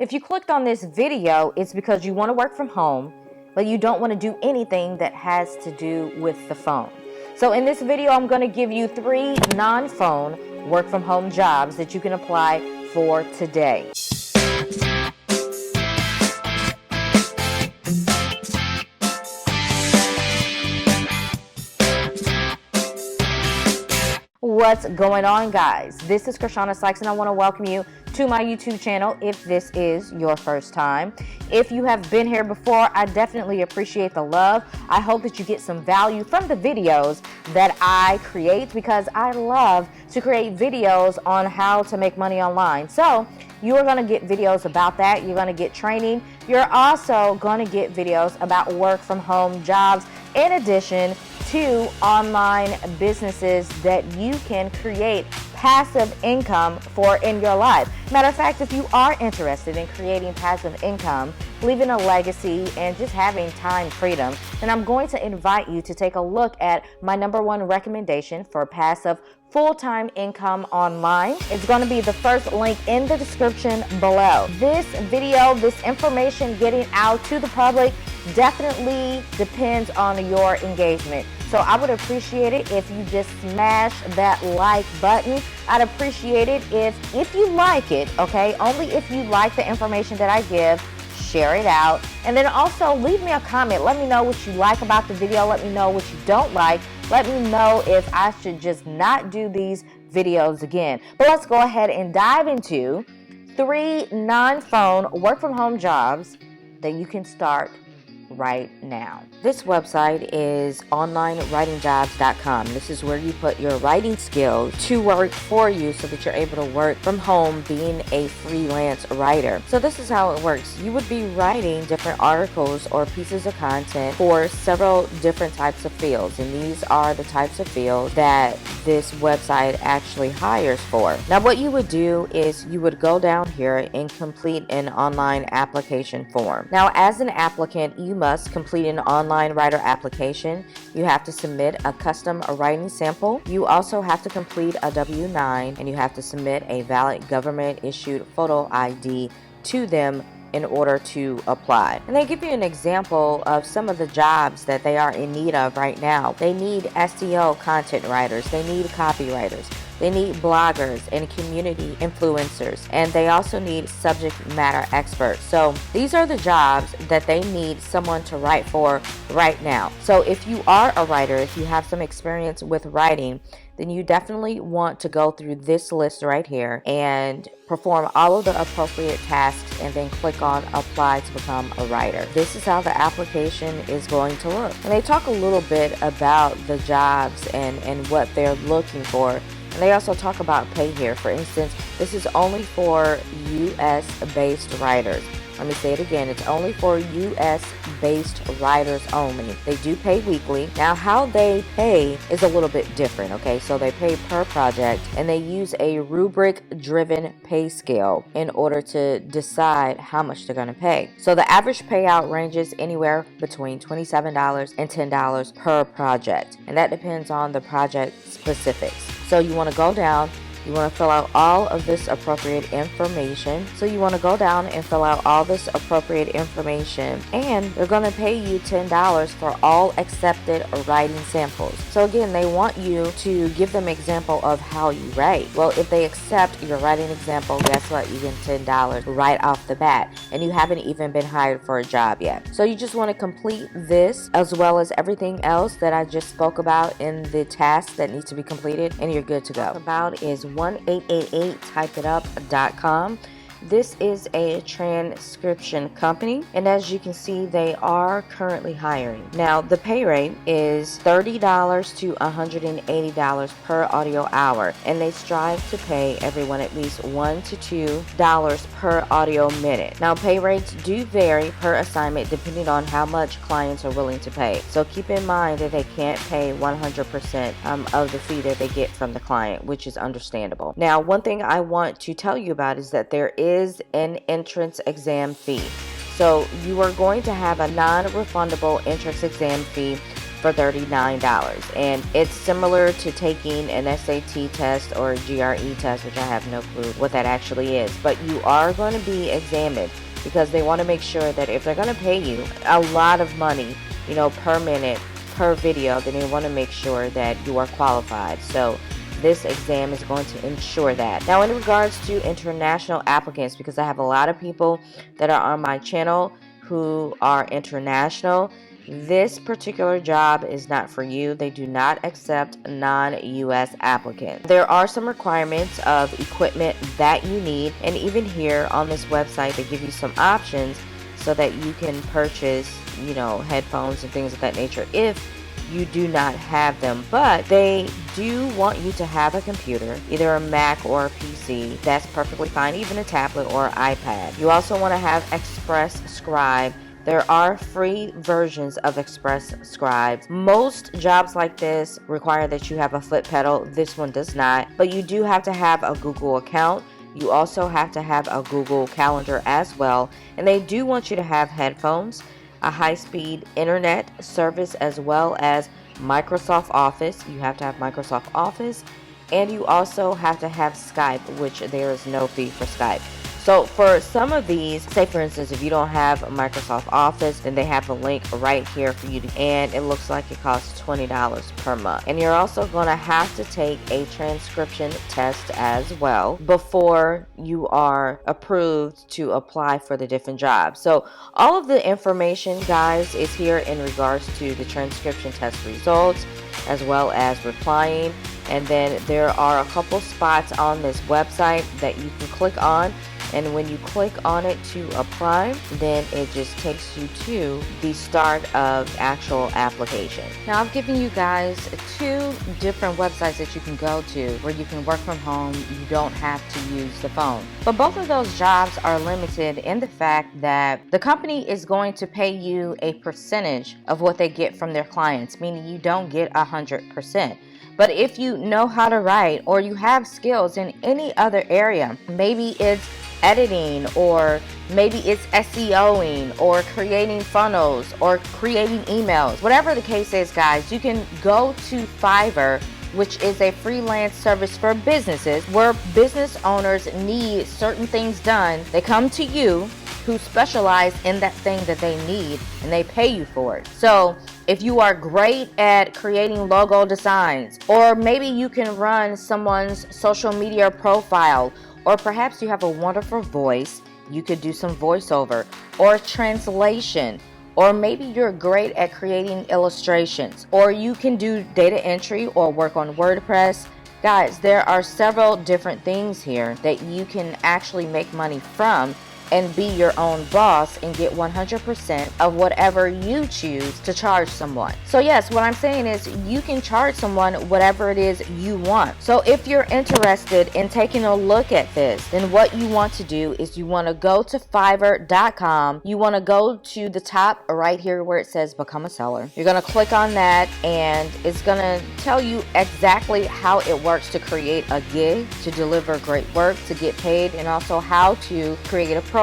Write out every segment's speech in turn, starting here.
If you clicked on this video, it's because you want to work from home, but you don't want to do anything that has to do with the phone. So in this video, I'm going to give you 3 non-phone work from home jobs that you can apply for today. What's going on, guys? This is Kirshana Sykes, and I want to welcome you to my YouTube channel if this is your first time. If you have been here before, I definitely appreciate the love. I hope that you get some value from the videos that I create, because I love to create videos on how to make money online. So you are going to get videos about that. You're going to get training. You're also going to get videos about work from home jobs, in addition to online businesses that you can create passive income for in your life. Matter of fact, if you are interested in creating passive income, leaving a legacy, and just having time freedom, then I'm going to invite you to take a look at my #1 recommendation for passive full-time income online. It's going to be the first link in the description below. This video, this information getting out to the public definitely depends on your engagement. So I would appreciate it if you just smash that like button. I'd appreciate it if you like it, okay? Only if you like the information that I give. Share it out, and then also leave me a comment. Let me know what you like about the video. Let me know what you don't like. Let me know if I should just not do these videos again. But let's go ahead and dive into 3 non-phone work from home jobs that you can start right now. This website is onlinewritingjobs.com. This is where you put your writing skills to work for you so that you're able to work from home being a freelance writer. So this is how it works. You would be writing different articles or pieces of content for several different types of fields, and these are the types of fields that this website actually hires for. Now what you would do is you would go down here and complete an online application form. Now as an applicant, you must complete an online writer application. You have to submit a custom writing sample. You also have to complete a W-9, and you have to submit a valid government issued photo ID to them in order to apply. And they give you an example of some of the jobs that they are in need of right now. They need SEO content writers, they need copywriters, they need bloggers and community influencers, and they also need subject matter experts. So these are the jobs that they need someone to write for right now. So if you are a writer, if you have some experience with writing, then you definitely want to go through this list right here and perform all of the appropriate tasks, and then click on apply to become a writer. This is how the application is going to look. And they talk a little bit about the jobs and what they're looking for. And they also talk about pay here. For instance, this is only for US based writers. Let me say it again. It's only for US-based writers only. They do pay weekly. Now, how they pay is a little bit different, okay? So they pay per project, and they use a rubric-driven pay scale in order to decide how much they're going to pay. So the average payout ranges anywhere between $27 and $10 per project, and that depends on the project specifics. So you want to go down. You want to fill out all of this appropriate information. So you want to go down and fill out all this appropriate information, and they're going to pay you $10 for all accepted writing samples. So again, they want you to give them an example of how you write. Well, if they accept your writing example, guess what? You get $10 right off the bat, and you haven't even been hired for a job yet. So you just want to complete this as well as everything else that I just spoke about in the tasks that need to be completed, and you're good to go. About is 1888typeitup.com. This is a transcription company, and as you can see, they are currently hiring. Now, the pay rate is $30 to $180 per audio hour, and they strive to pay everyone at least $1 to $2 per audio minute. Now, pay rates do vary per assignment depending on how much clients are willing to pay. So keep in mind that they can't pay 100% of the fee that they get from the client, which is understandable. Now, one thing I want to tell you about is that there is an entrance exam fee. So you are going to have a non-refundable entrance exam fee for $39. And it's similar to taking an SAT test or a GRE test, which I have no clue what that actually is. But you are going to be examined because they want to make sure that if they're going to pay you a lot of money, you know, per minute, per video, then they want to make sure that you are qualified. So this exam is going to ensure that. Now, in regards to international applicants, because I have a lot of people that are on my channel who are international, this particular job is not for you. They do not accept non-US applicants. There are some requirements of equipment that you need, and even here on this website they give you some options so that you can purchase, you know, headphones and things of that nature if you do not have them. But they do want you to have a computer, either a Mac or a PC. That's perfectly fine, even a tablet or iPad. You also want to have Express Scribe. There are free versions of Express Scribe. Most jobs like this require that you have a foot pedal. This one does not, but you do have to have a Google account. You also have to have a Google Calendar as well, and they do want you to have headphones, a high-speed internet service, as well as Microsoft Office. You have to have Microsoft Office, and you also have to have Skype, which there is no fee for Skype. So for some of these, say for instance, if you don't have Microsoft Office, then they have a link right here for you to, and it looks like it costs $20 per month. And you're also going to have to take a transcription test as well before you are approved to apply for the different jobs. So all of the information, guys, is here in regards to the transcription test results as well as replying. And then there are a couple spots on this website that you can click on. And when you click on it to apply, then it just takes you to the start of actual application. Now, I've given you guys 2 different websites that you can go to where you can work from home. You don't have to use the phone. But both of those jobs are limited in the fact that the company is going to pay you a percentage of what they get from their clients, meaning you don't get 100%. But if you know how to write, or you have skills in any other area, maybe it's editing, or maybe it's SEOing, or creating funnels, or creating emails, whatever the case is, guys, you can go to Fiverr, which is a freelance service for businesses where business owners need certain things done. They come to you who specialize in that thing that they need, and they pay you for it. So if you are great at creating logo designs, or maybe you can run someone's social media profile, or perhaps you have a wonderful voice, you could do some voiceover or translation, or maybe you're great at creating illustrations, or you can do data entry or work on WordPress. Guys, there are several different things here that you can actually make money from and be your own boss and get 100% of whatever you choose to charge someone. So yes, what I'm saying is you can charge someone whatever it is you want. So if you're interested in taking a look at this, then what you want to do is you want to go to Fiverr.com. You want to go to the top right here where it says Become a Seller. You're going to click on that, and it's going to tell you exactly how it works to create a gig, to deliver great work, to get paid, and also how to create a profile.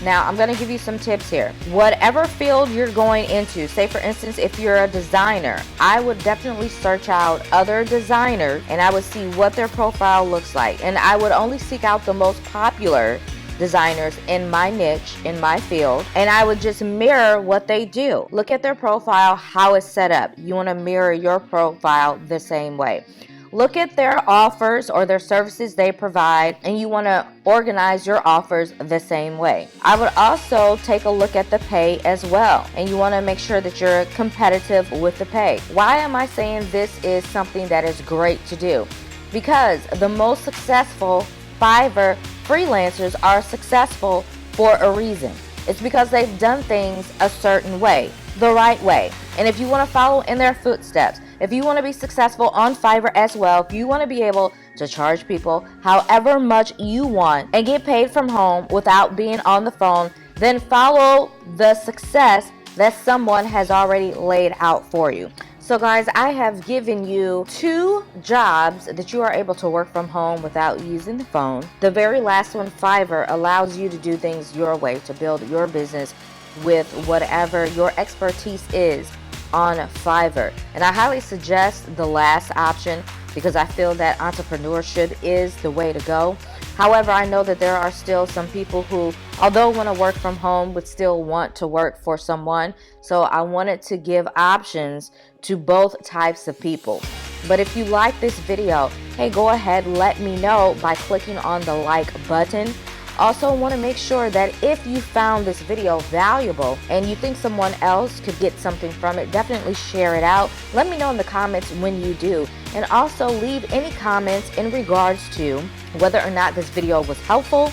Now, I'm going to give you some tips here. Whatever field you're going into, say for instance, if you're a designer, I would definitely search out other designers and I would see what their profile looks like. And I would only seek out the most popular designers in my niche, in my field, and I would just mirror what they do. Look at their profile, how it's set up. You want to mirror your profile the same way. Look at their offers or their services they provide, and you want to organize your offers the same way. I would also take a look at the pay as well, and you want to make sure that you're competitive with the pay. Why am I saying this is something that is great to do? Because the most successful Fiverr freelancers are successful for a reason. It's because they've done things a certain way, the right way. And if you want to follow in their footsteps, if you want to be successful on Fiverr as well, if you want to be able to charge people however much you want and get paid from home without being on the phone, then follow the success that someone has already laid out for you. So guys, I have given you 2 jobs that you are able to work from home without using the phone. The very last one, Fiverr, allows you to do things your way, to build your business with whatever your expertise is on Fiverr. And I highly suggest the last option because I feel that entrepreneurship is the way to go. However, I know that there are still some people who, although want to work from home, would still want to work for someone. So I wanted to give options to both types of people. But if you like this video, hey, go ahead, let me know by clicking on the like button. Also want to make sure that if you found this video valuable and you think someone else could get something from it, definitely share it out. Let me know in the comments when you do. And also leave any comments in regards to whether or not this video was helpful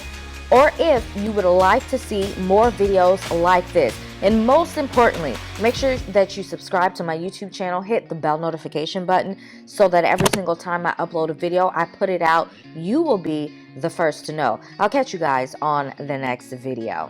or if you would like to see more videos like this. And most importantly, make sure that you subscribe to my YouTube channel, hit the bell notification button so that every single time I upload a video, I put it out, you will be the first to know. I'll catch you guys on the next video.